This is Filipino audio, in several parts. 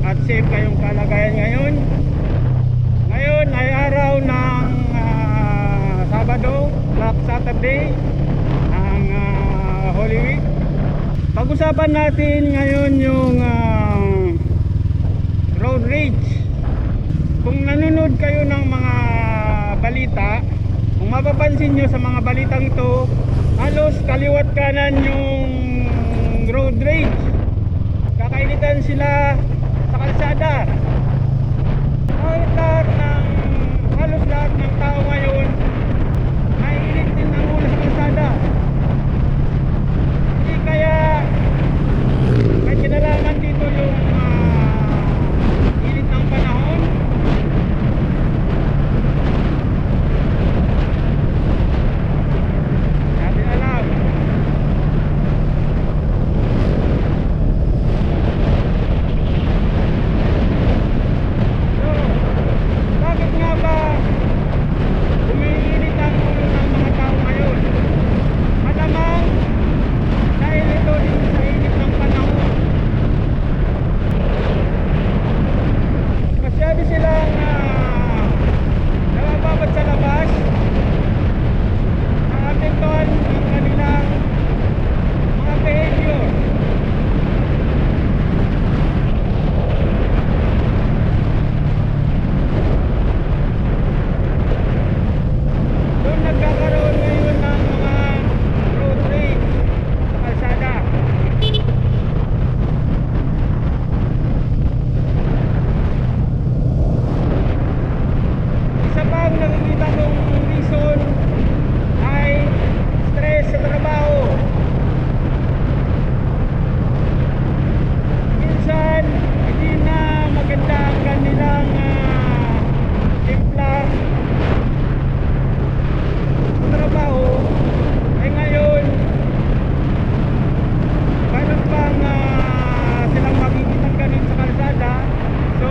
at safe kayong kalagayan ngayon. Ngayon ay araw ng Sabado, Black Saturday, ang Holy Week. Pag-usapan natin ngayon yung road rage. Kung nanonood kayo ng mga balita, kung mapapansin nyo sa mga balitang ito, halos kaliwat kanan yung road rage. Kakainitan sila sa kalsada. Halos lahat ng tao ngayon naiinit din ang ulo sa kalsada. Hindi kaya may kinalaman dito yung init ng panahon. Natin alam. So, bakit nga ba umiinit ang ulo ng mga tao ngayon? Malamang dahil ito din sa init ng panahon. Masyado silang nabababad sa labas, nakapektuhan ang kanilang mga behavior. Doon nagkakaroon ngayon ng mga road rage sa kalsada. Isa pa ang nakikita kong reason ay stress sa trabaho. Minsan hindi na maganda ang kanilang timpla sa trabaho, ay ngayon ganun pang silang makikita ganun sa kalsada. So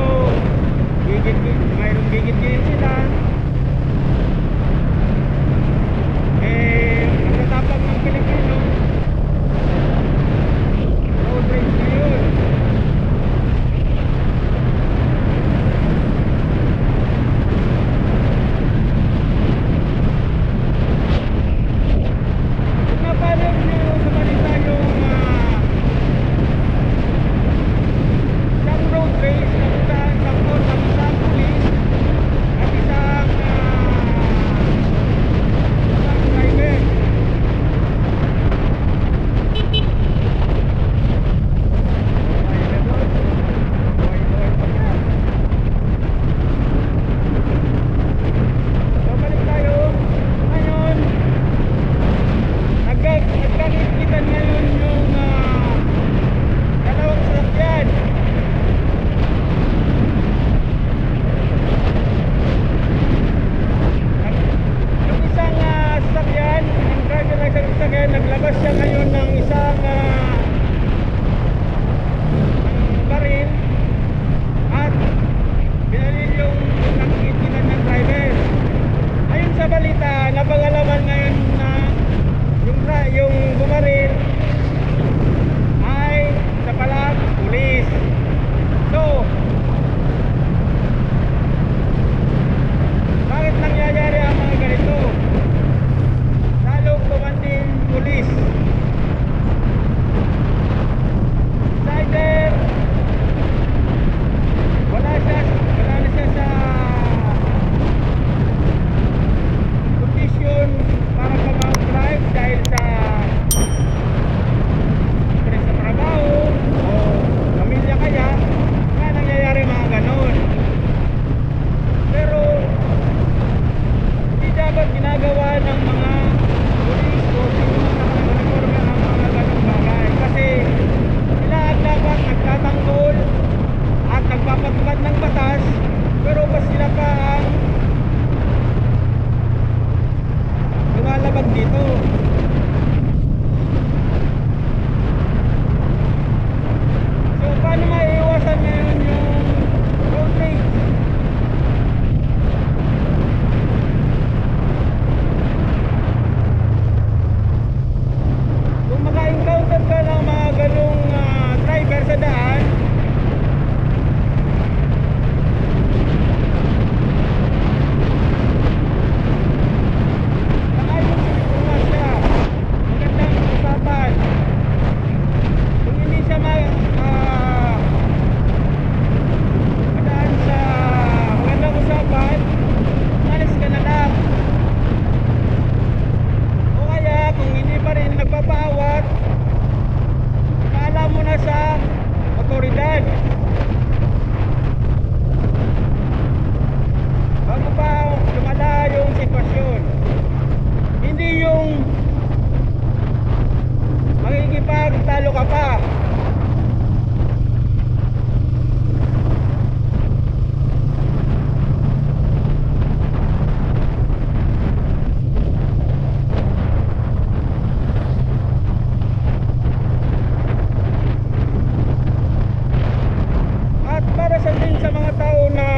mayroong gigit-gigit sila, nagtatapang ng Pilipino. Road rage na yun. Kung napanood nyo sa balita yung isang road rage na kung saan sakot ang isang pulis at isang driver. So balik tayo. Ngayon, nagkakitan ngayon yung dalawang sasakyan. Yung isang sasakyan, ang driver ng isang sasakyan, naglabas siya ngayon ng isang baril at binalil yung nakikitinan ng driver. Ayon sa balita, napag-alaman ngayon na yung bumaril ay sa palang pulis. So, bakit nangyayari ang mga ganito? Lalong kumanding pulis. Either wala na siya sa condition para mag-drive dahil sa stress sa trabaho o pamilya, kaya nangyayari mga ganon. Pero hindi dapat ginagawa ng mga pulis o sino man nakakaliforma ang mga ganong bagay, kasi sila ang dapat nagtatanggol at nagpapatupad ng batas, pero pas sila pa ang lumalabag dito. So paano maiiwasan ngayon yung road rage? Kung maka-encounter ka ng mga ganong driver sa daan, para sa din sa mga tao na